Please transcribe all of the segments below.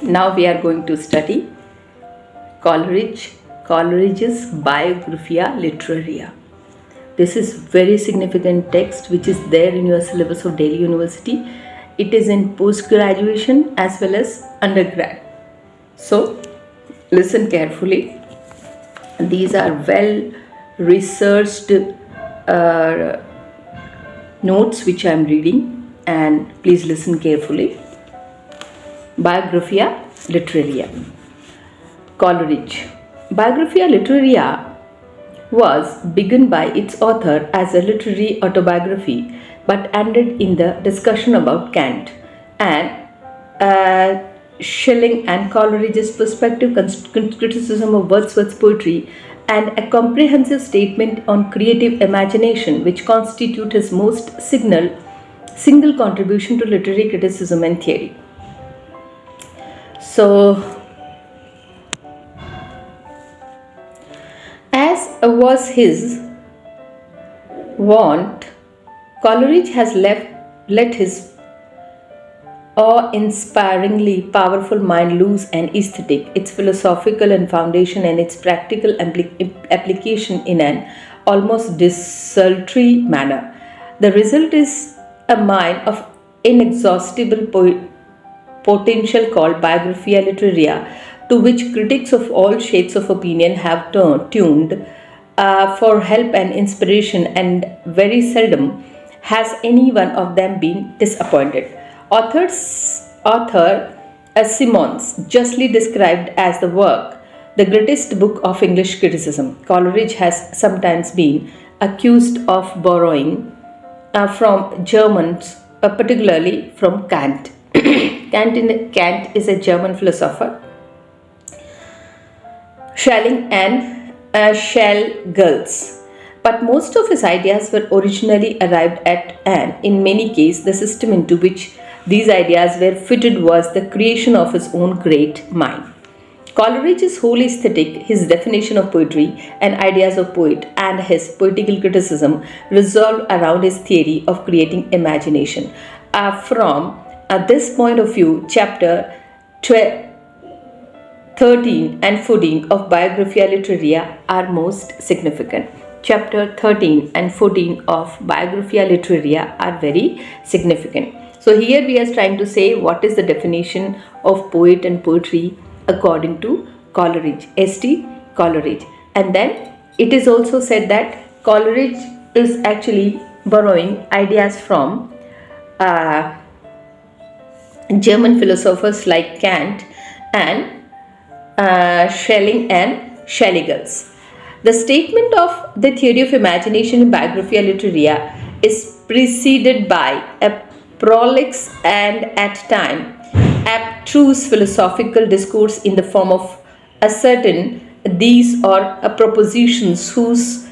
Now we are going to study Coleridge's Biographia Literaria. This is very significant text which is there in your syllabus of Delhi University. It is in post-graduation as well as undergrad. So listen carefully. These are well researched notes which I am reading, and please listen carefully. Biographia Literaria. Coleridge. Biographia Literaria was begun by its author as a literary autobiography but ended in the discussion about Kant and Schelling and Coleridge's perspective criticism of Wordsworth's poetry, and a comprehensive statement on creative imagination, which constitute his most single contribution to literary criticism and theory. So, as was his wont, Coleridge has let his awe-inspiringly powerful mind loose and aesthetic, its philosophical and foundation and its practical application in an almost desultory manner. The result is a mine of inexhaustible potential called Biographia Literaria, to which critics of all shades of opinion have tuned for help and inspiration, and very seldom has any one of them been disappointed. Author Symonds justly described as the work, the greatest book of English criticism. Coleridge has sometimes been accused of borrowing from Germans, particularly from Kant. Kant is a German philosopher. Schelling and Schelley. But most of his ideas were originally arrived at, and in many cases the system into which these ideas were fitted was the creation of his own great mind. Coleridge's whole aesthetic, his definition of poetry and ideas of poet, and his poetical criticism resolved around his theory of creating imagination. From this point of view, chapter 13 and 14 of Biographia Literaria are most significant. Chapter 13 and 14 of Biographia Literaria are very significant. So here we are trying to say what is the definition of poet and poetry according to Coleridge, S.T. Coleridge. And then it is also said that Coleridge is actually borrowing ideas from German philosophers like Kant and Schelling and Schelley. The statement of the theory of imagination in Biographia Literaria is preceded by a prolix and at time abstruse philosophical discourse in the form of ascertain these are propositions whose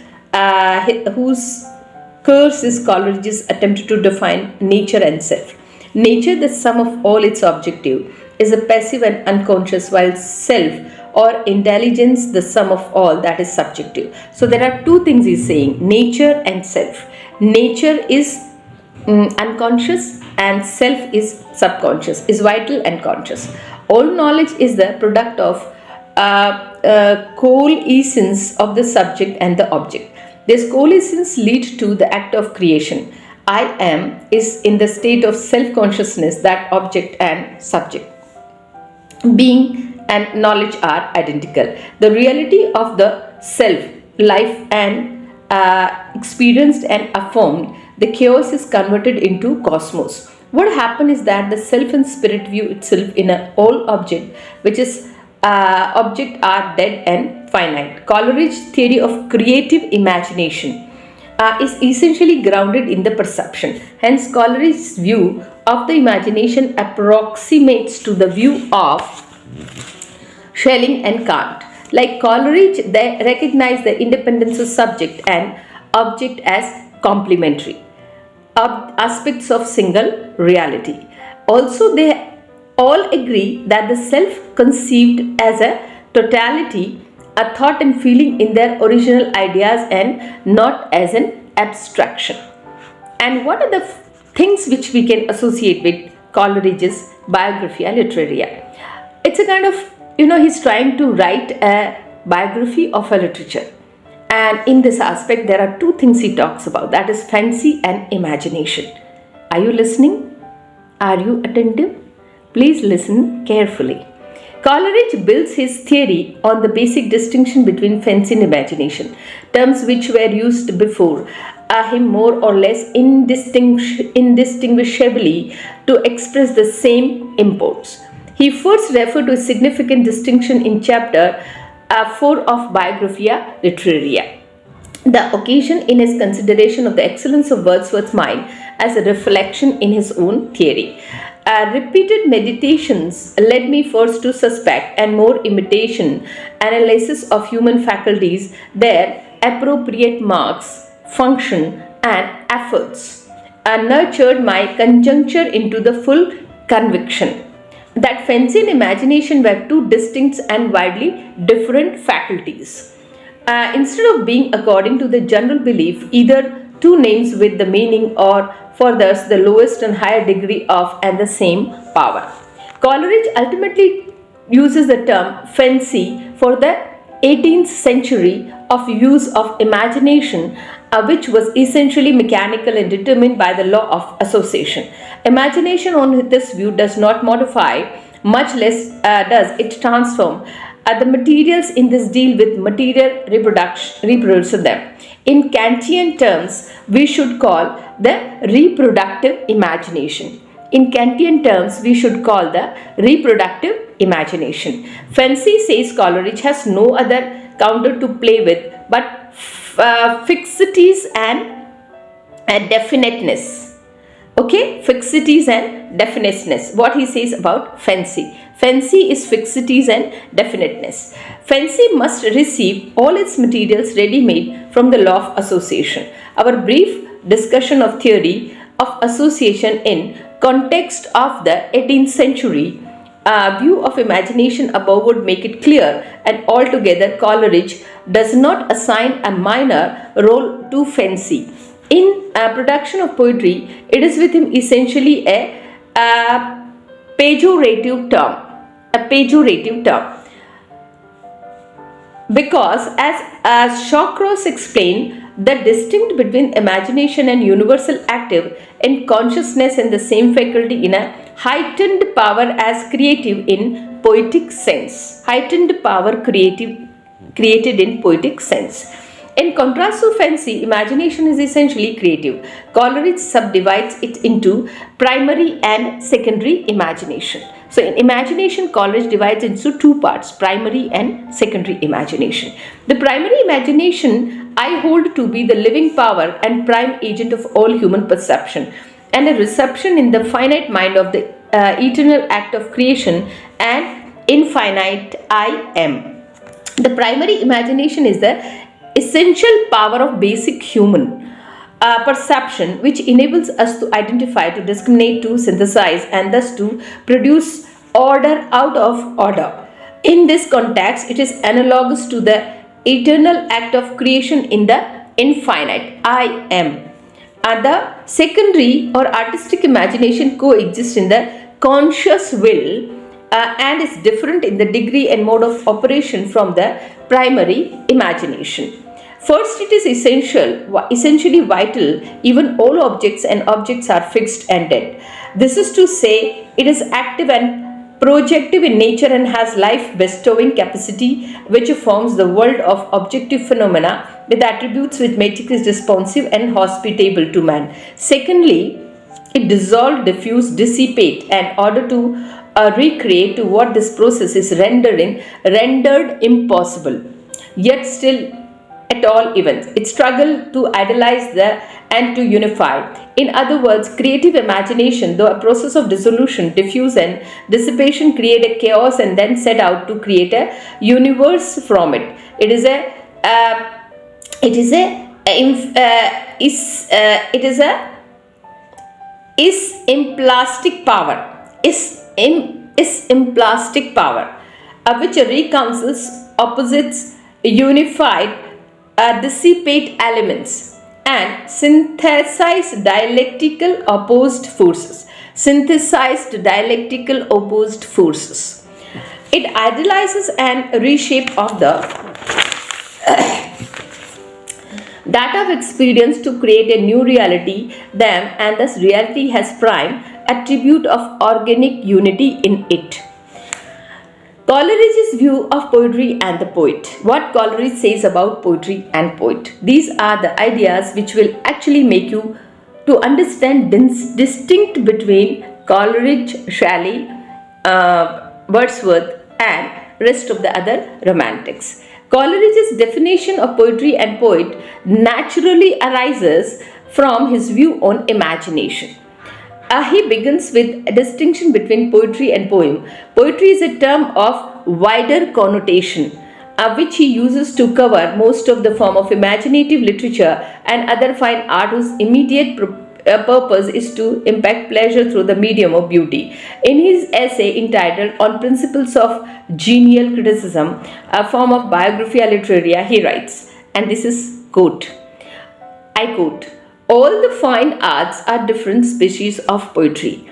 curse is Coleridge's attempt to define nature and self. Nature, the sum of all its objective, is a passive and unconscious, while self or intelligence, the sum of all that is subjective. So there are two things he's saying: nature and self. Nature is unconscious and self is subconscious, is vital and conscious. All knowledge is the product of coalescence of the subject and the object. This coalescence leads to the act of creation. I am is in the state of self-consciousness that object and subject, being and knowledge are identical. The reality of the self, life and experienced and affirmed, the chaos is converted into cosmos. What happens is that the self and spirit view itself in a all object, which is object are dead and finite. Coleridge's theory of creative imagination is essentially grounded in the perception. Hence, Coleridge's view of the imagination approximates to the view of Schelling and Kant. Like Coleridge, they recognize the independence of subject and object as complementary aspects of single reality. Also, they all agree that the self conceived as a totality, a thought and feeling in their original ideas and not as an abstraction. And what are the things which we can associate with Coleridge's Biographia Literaria? it's a kind of, he's trying to write a biography of a literature. And in this aspect, there are two things he talks about, that is fancy and imagination. Are you listening? Are you attentive? Please listen carefully. Coleridge builds his theory on the basic distinction between fancy and imagination, terms which were used before him more or less indistinguishably to express the same imports. He first referred to a significant distinction in chapter 4 of Biographia Literaria. The occasion in his consideration of the excellence of Wordsworth's mind as a reflection in his own theory. Repeated meditations led me first to suspect and more imitation, analysis of human faculties, their appropriate marks, function and efforts, nurtured my conjuncture into the full conviction that fancy and imagination were two distinct and widely different faculties. Instead of being, according to the general belief, either two names with the meaning or for thus the lowest and higher degree of and the same power. Coleridge ultimately uses the term fancy for the 18th century of use of imagination, which was essentially mechanical and determined by the law of association. Imagination on this view does not modify, much less does it transform the materials in this deal with material reproduction them. In Kantian terms, we should call the reproductive imagination. In Kantian terms, we should call the reproductive imagination. Fancy, says Coleridge, has no other counter to play with but fixities and definiteness. Okay, fixities and definiteness. What he says about fancy. Fancy is fixities and definiteness. Fancy must receive all its materials ready-made from the law of association. Our brief discussion of theory of association in context of the 18th century view of imagination above would make it clear, and altogether Coleridge does not assign a minor role to fancy. In production of poetry, it is with him essentially a pejorative term. Because as Shawcross explained, the distinct between imagination and universal active in consciousness and the same faculty in a heightened power as creative in poetic sense. Heightened power created in poetic sense. In contrast to fancy, imagination is essentially creative. Coleridge subdivides it into primary and secondary imagination. So in imagination, Coleridge divides into two parts, primary and secondary imagination. The primary imagination I hold to be the living power and prime agent of all human perception, and a reception in the finite mind of the eternal act of creation and infinite I am. The primary imagination is the essential power of basic human perception, which enables us to identify, to discriminate, to synthesize, and thus to produce order out of order. In this context, it is analogous to the eternal act of creation in the infinite I am. And the secondary or artistic imagination coexists in the conscious will and is different in the degree and mode of operation from the primary imagination. First, it is essentially vital. Even all objects and objects are fixed and dead. This is to say, it is active and projective in nature and has life-bestowing capacity, which forms the world of objective phenomena with attributes which make it responsive and hospitable to man. Secondly, it dissolve, diffuse, dissipate, and order to recreate to what this process is rendered impossible. Yet still at all events, it struggle to idealize and to unify. In other words, creative imagination, though a process of dissolution, diffuse and dissipation, create a chaos and then set out to create a universe from it. It is implastic power, which reconciles opposites, unified, dissipate elements, and synthesized dialectical opposed forces. It idealizes and reshape of the data of experience to create a new reality, them, and thus reality has prime attribute of organic unity in it. Coleridge's view of poetry and the poet. What Coleridge says about poetry and poet. These are the ideas which will actually make you to understand distinct between Coleridge, Shelley, Wordsworth and rest of the other romantics. Coleridge's definition of poetry and poet naturally arises from his view on imagination. He begins with a distinction between poetry and poem. Poetry is a term of wider connotation, which he uses to cover most of the form of imaginative literature and other fine art whose immediate purpose is to impact pleasure through the medium of beauty. In his essay entitled On Principles of Genial Criticism, a form of Biographia Literaria, he writes, and this is quote, I quote, all the fine arts are different species of poetry.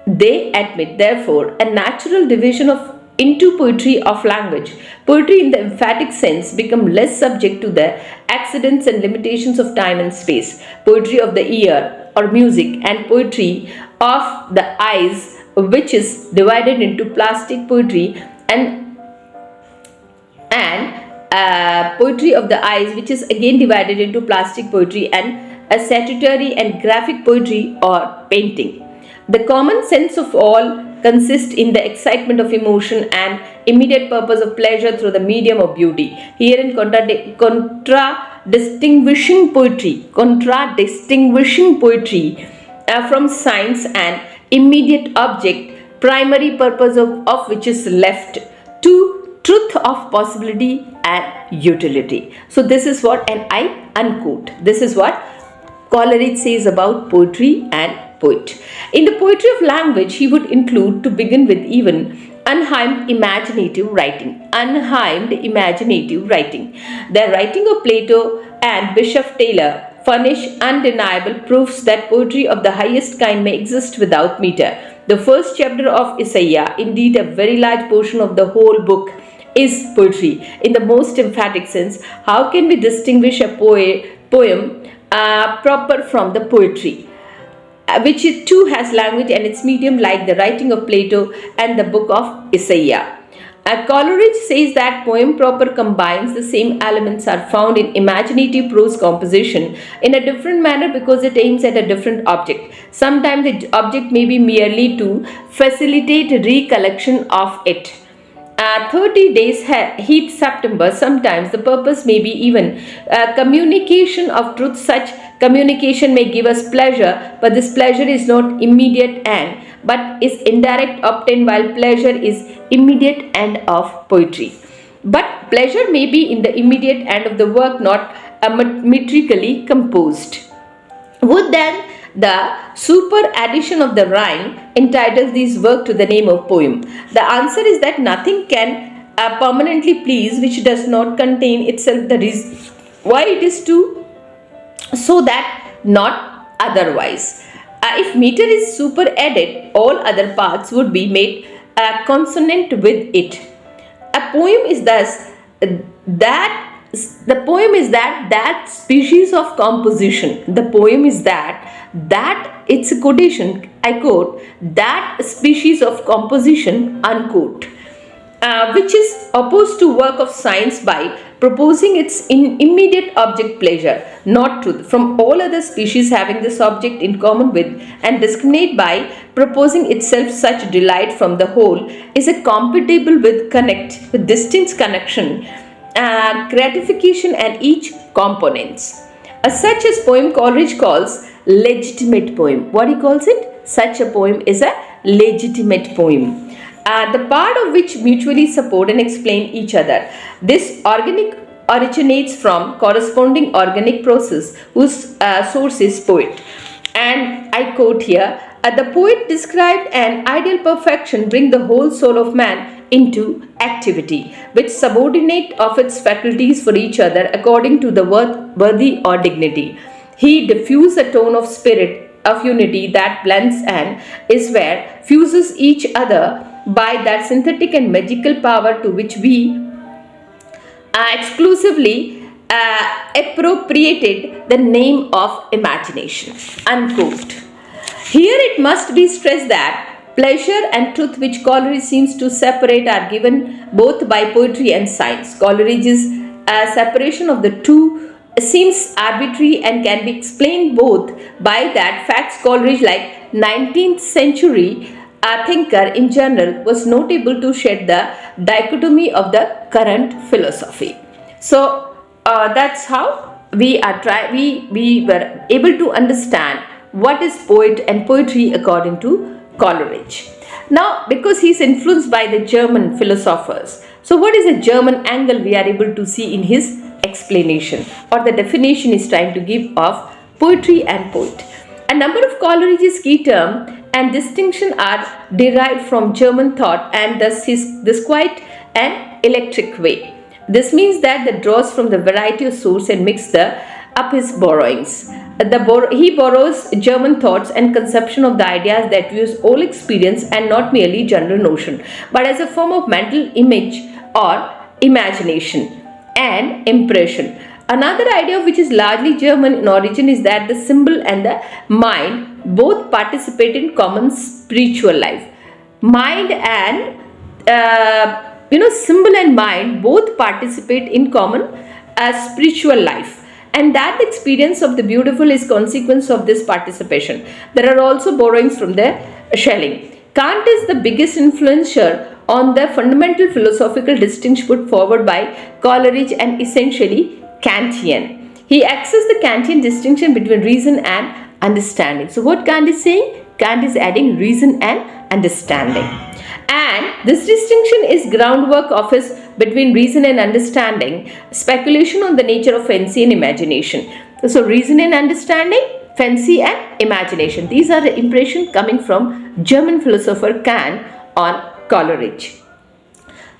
They admit, therefore, a natural division into poetry of language. Poetry in the emphatic sense become less subject to the accidents and limitations of time and space. Poetry of the ear or music and poetry of the eyes, which is divided into plastic poetry and poetry of the eyes, which is again divided into plastic poetry and a statutory and graphic poetry or painting. The common sense of all consists in the excitement of emotion and immediate purpose of pleasure through the medium of beauty. Herein contradistinguishing poetry from science and immediate object, primary purpose of which is left to truth of possibility and utility. So this is what, and I unquote, this is what Coleridge says about poetry and poet. In the poetry of language, he would include, to begin with, even unhymned imaginative writing. The writing of Plato and Bishop Taylor furnish undeniable proofs that poetry of the highest kind may exist without meter. The first chapter of Isaiah, indeed a very large portion of the whole book, is poetry. In the most emphatic sense, how can we distinguish a poem proper from the poetry, which it too has language and its medium, like the writing of Plato and the book of Isaiah? Coleridge says that poem proper combines the same elements are found in imaginative prose composition in a different manner because it aims at a different object. Sometimes the object may be merely to facilitate recollection of it. 30 days heat September, sometimes the purpose may be even communication of truth. Such communication may give us pleasure, but this pleasure is not immediate and but is indirect obtained, while pleasure is immediate end of poetry. But pleasure may be in the immediate end of the work, not metrically composed. Would then the super addition of the rhyme entitles this work to the name of poem? The answer is that nothing can permanently please which does not contain itself the reason why it is to, so that not otherwise. If meter is super added, all other parts would be made consonant with it. A poem is thus that species of composition. The poem is that it's a quotation, I quote, that species of composition, unquote, which is opposed to work of science by proposing its immediate object pleasure, not truth, from all other species having this object in common with, and discriminate by proposing itself such delight from the whole, is a compatible with distinct connection, gratification and each components. Such as poem Coleridge calls legitimate poem. What he calls it? Such a poem is a legitimate poem. The part of which mutually support and explain each other. This organic originates from corresponding organic process whose source is poet. And I quote here, the poet described an ideal perfection bring the whole soul of man into activity, which subordinate of its faculties for each other according to the worthy or dignity. He diffuse a tone of spirit of unity that blends and is where fuses each other by that synthetic and magical power to which we exclusively appropriated the name of imagination. Unquote. Here it must be stressed that pleasure and truth, which Coleridge seems to separate, are given both by poetry and science. Coleridge's separation of the two seems arbitrary and can be explained both by that facts. Coleridge, like 19th century thinker in general, was not able to shed the dichotomy of the current philosophy. So that's how we were able to understand what is poet and poetry according to Coleridge. Now, because he is influenced by the German philosophers, so what is the German angle we are able to see in his explanation or the definition he is trying to give of poetry and poet. A number of Coleridge's key terms and distinction are derived from German thought, and thus this quite an electric way. This means that the draws from the variety of source and mix up his borrowings. He borrows German thoughts and conception of the ideas that use all experience and not merely general notion, but as a form of mental image or imagination and impression. Another idea which is largely German in origin is that the symbol and the mind both participate in common spiritual life. Mind and symbol and mind both participate in common spiritual life, and that the experience of the beautiful is consequence of this participation. There are also borrowings from the SHELLEY. Kant is the biggest influencer on the fundamental philosophical distinction put forward by Coleridge and essentially Kantian. He accepts the Kantian distinction between reason and understanding. So what Kant is saying? Kant is adding reason and understanding. And this distinction is groundwork of his between reason and understanding, speculation on the nature of fancy and imagination. So reason and understanding, fancy and imagination. These are the impressions coming from German philosopher Kant on Coleridge.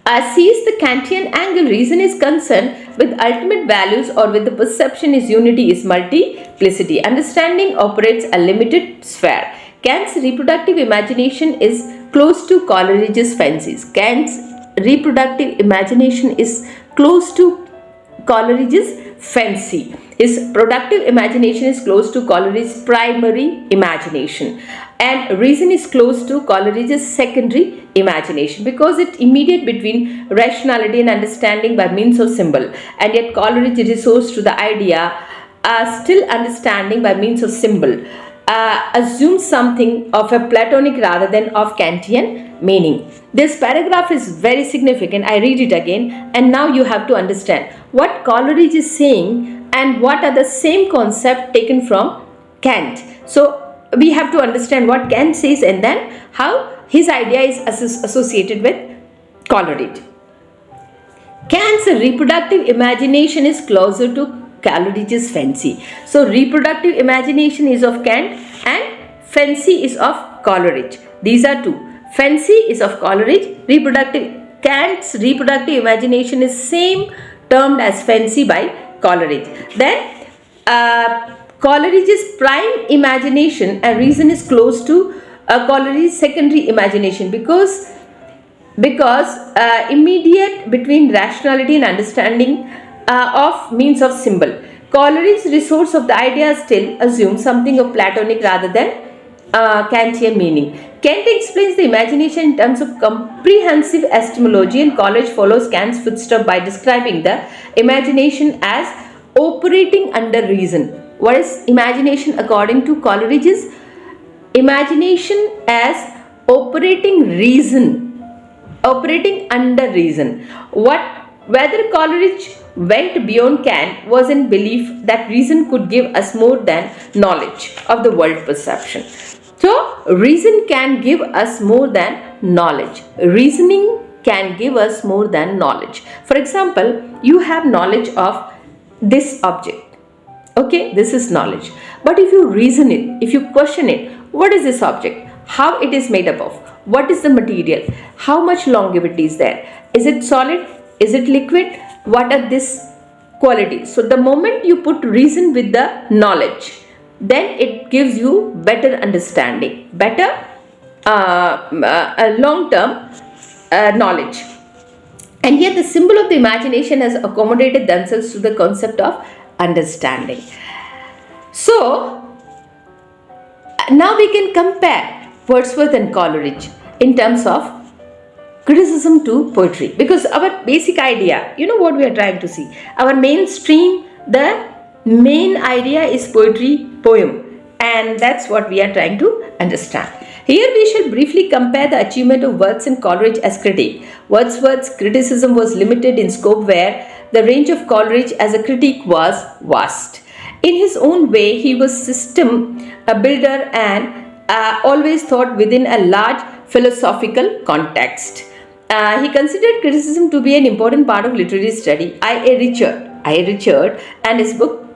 As sees the Kantian angle, reason is concerned with ultimate values or with the perception is unity is multiplicity. Understanding operates a limited sphere. Kant's reproductive imagination is close to Coleridge's fancies. Kant's reproductive imagination is close to Coleridge's fancy. His productive imagination is close to Coleridge's primary imagination, and reason is close to Coleridge's secondary imagination because it immediate between rationality and understanding by means of symbol, and yet Coleridge resorts to the idea still understanding by means of symbol. Assumes something of a Platonic rather than of Kantian meaning. This paragraph is very significant. I read it again, and now you have to understand what Coleridge is saying and what are the same concept taken from Kant. So we have to understand what Kant says and then how his idea is associated with Coleridge. Kant's reproductive imagination is closer to Coleridge's fancy. So reproductive imagination is of Kant and fancy is of Coleridge. These are two. Fancy is of Coleridge. Kant's reproductive imagination is same termed as fancy by Coleridge. Then Coleridge's prime imagination and reason is close to Coleridge's secondary imagination because immediate between rationality and understanding of means of symbol. Coleridge's resource of the idea still assumes something of Platonic rather than Kantian meaning. Kant explains the imagination in terms of comprehensive epistemology, and Coleridge follows Kant's footsteps by describing the imagination as operating under reason. What is imagination according to Coleridge's? Imagination as operating under reason. Whether Coleridge went beyond Kant was in belief that reason could give us more than knowledge of the world perception. So, reason can give us more than knowledge. Reasoning can give us more than knowledge. For example, you have knowledge of this object. Okay, this is knowledge. But if you reason it, if you question it, what is this object? How it is made up of? What is the material? How much longevity is there? Is it solid? Is it liquid? What are these qualities? So the moment you put reason with the knowledge, then it gives you better understanding, better long term knowledge. And yet the symbol of the imagination has accommodated themselves to the concept of understanding. So now we can compare Wordsworth and Coleridge in terms of criticism to poetry, because our basic idea, you know what we are trying to see, our mainstream, the main idea is poetry, poem, and that's what we are trying to understand. Here we shall briefly compare the achievement of Wordsworth and Coleridge as critic. Wordsworth's criticism was limited in scope, where the range of Coleridge as a critic was vast. In his own way, he was system builder and always thought within a large philosophical context. He considered criticism to be an important part of literary study. I.A. Richard and his book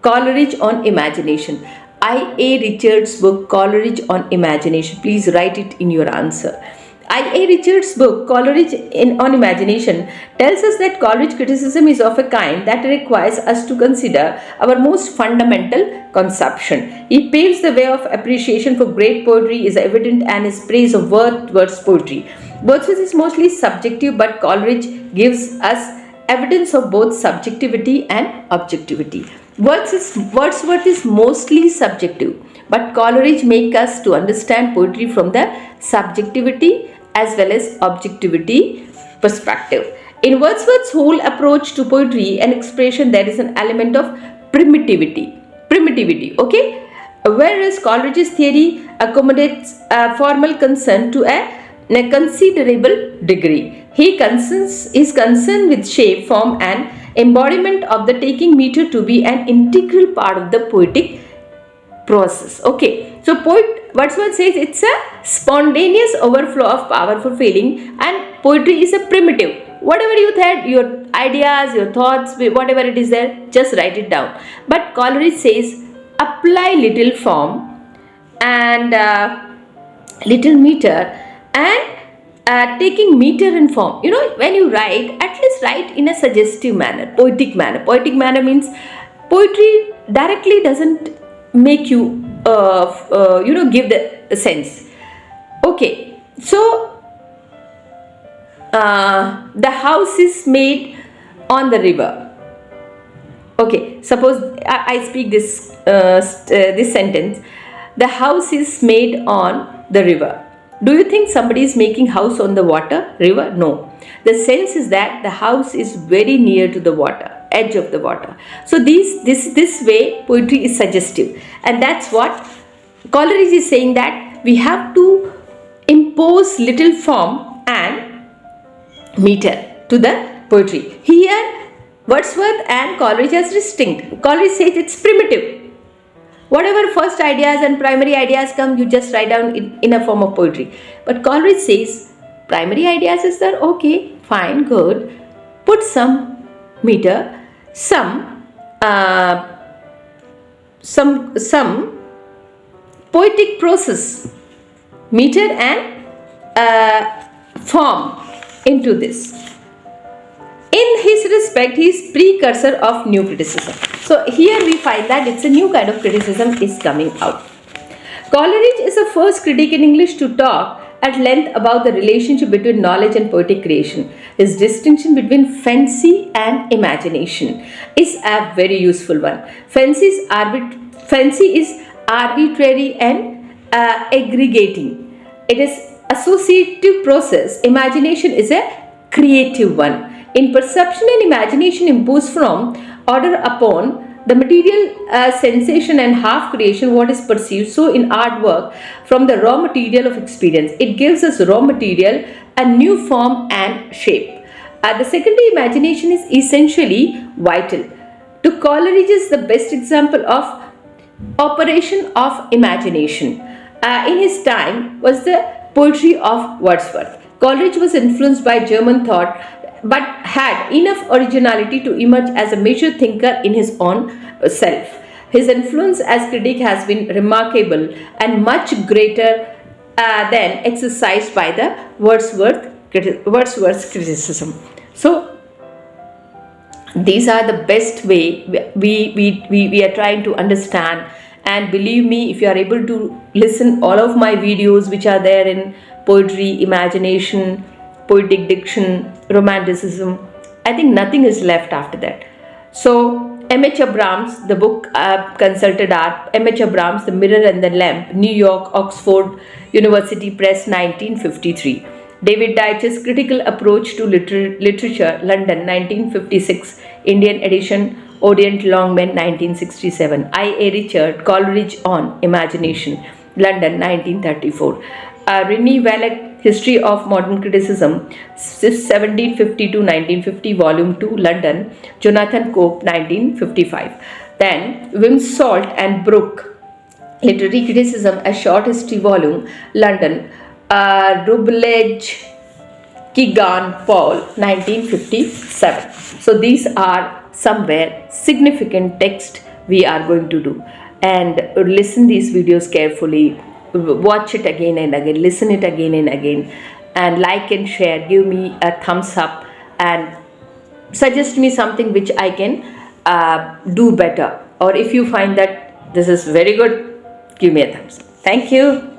Coleridge on Imagination. I.A. Richard's book Coleridge on Imagination. Please write it in your answer. I.A. Richard's book Coleridge on Imagination tells us that Coleridge criticism is of a kind that requires us to consider our most fundamental conception. He paves the way of appreciation for great poetry is evident, and his praise of Wordsworth's poetry. Wordsworth is mostly subjective, but Coleridge gives us evidence of both subjectivity and objectivity. Wordsworth is mostly subjective, but Coleridge makes us to understand poetry from the subjectivity as well as objectivity perspective. In Wordsworth's whole approach to poetry and expression, there is an element of primitivity, okay? Whereas Coleridge's theory accommodates formal consent to a considerable degree. He is concerned with shape, form and embodiment of the taking meter to be an integral part of the poetic process. Okay, so Wordsworth says it's a spontaneous overflow of powerful feeling, and poetry is a primitive. Whatever you had, your ideas, your thoughts, whatever it is there, just write it down. But Coleridge says apply little form and little meter, and taking meter and form. You know, when you write, at least write in a suggestive manner, poetic manner. Poetic manner means poetry directly doesn't make you give the sense. Okay, so the house is made on the river. Okay, suppose I speak this sentence. The house is made on the river. Do you think somebody is making house on the river? No. The sense is that the house is very near to the water, edge of the water. So this way poetry is suggestive, and that's what Coleridge is saying, that we have to impose little form and meter to the poetry. Here Wordsworth and Coleridge as distinct. Coleridge says it's primitive. Whatever first ideas and primary ideas come, you just write down in a form of poetry. But Coleridge says primary ideas is there, okay, fine, good. Put some meter, some poetic process, meter and form into this. In his respect, he is precursor of new criticism. So here we find that it's a new kind of criticism is coming out. Coleridge is the first critic in English to talk at length about the relationship between knowledge and poetic creation. His distinction between fancy and imagination is a very useful one. Fancy is arbitrary and aggregating. It is associative process. Imagination is a creative one. In perception and imagination impose from order upon the material sensation and half creation what is perceived. So in artwork, from the raw material of experience, it gives us raw material, a new form and shape. The secondary imagination is essentially vital. To Coleridge is the best example of operation of imagination. In his time was the poetry of Wordsworth. Coleridge was influenced by German thought, but had enough originality to emerge as a major thinker in his own self. His influence as critic has been remarkable and much greater than exercised by the Wordsworth's criticism. So these are the best way we are trying to understand. And believe me, if you are able to listen all of my videos which are there in poetry, imagination, poetic diction, romanticism. I think nothing is left after that. So, M.H. Abrams, the book consulted are M.H. Abrams, The Mirror and the Lamp, New York, Oxford University Press, 1953. David Deitch's Critical Approach to Literature, London, 1956, Indian edition, Orient Longman, 1967. I.A. Richard, Coleridge on Imagination, London, 1934. Rennie Valek, History of Modern Criticism, 1750 to 1950, Volume 2, London, Jonathan Cope, 1955. Then, Wimsault and Brooke, Literary Criticism, a Short History Volume, London, Routledge, Kegan Paul, 1957. So these are somewhere significant text we are going to do. And listen these videos carefully, watch it again and again, listen it again and again, and like and share, give me a thumbs up, and suggest me something which I can do better. Or if you find that this is very good, give me a thumbs up. Thank you.